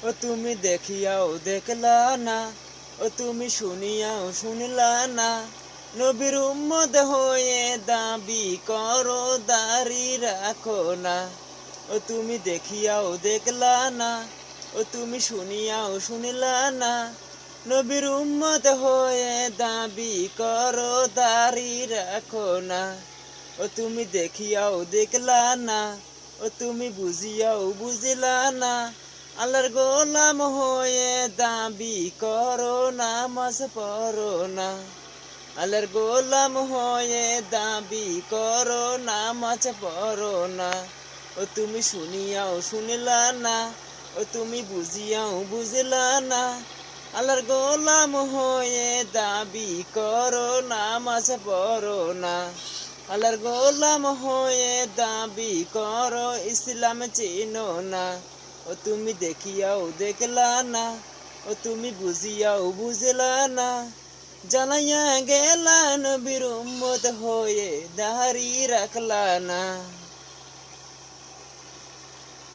ও তুমি দেখিয়াও দেখলা না, ও তুমি শুনিয়াও শুনলা না। নবীর উম্মত হয়ে দাবি করো দাড়ি রাখো না। ও তুমি দেখিয়াও দেখলা না, ও তুমি শুনিয়াও শুনলা না। নবীর উম্মত হয়ে দাবি করো দাড়ি রাখো না। ও তুমি দেখিয়াও দেখলা না, ও তুমি বুঝিয়াও বুঝলা না। আল্লাহর গোলাম হয়ে দাবি করো নামাজ পড়ো না। আল্লাহর গোলাম হয়ে দাবি করো নামাজ পড়ো না। ও তুমি শুনিয়াও শুনলা না, ও তুমি বুঝিয়াও বুঝলা না। আল্লাহর গোলাম হয়ে দাবি করো নামাজ পড়ো না। আল্লাহর গোলাম হয়ে দাবি করো ইসলাম চিনো না। ও তুমি দেখিয়াও দেখলা না, ও তুমি বুঝিয়াও বুঝলা না। জানাইয়া গেলা নবীর উম্মত হয়ে দাড়ি রাখলা না।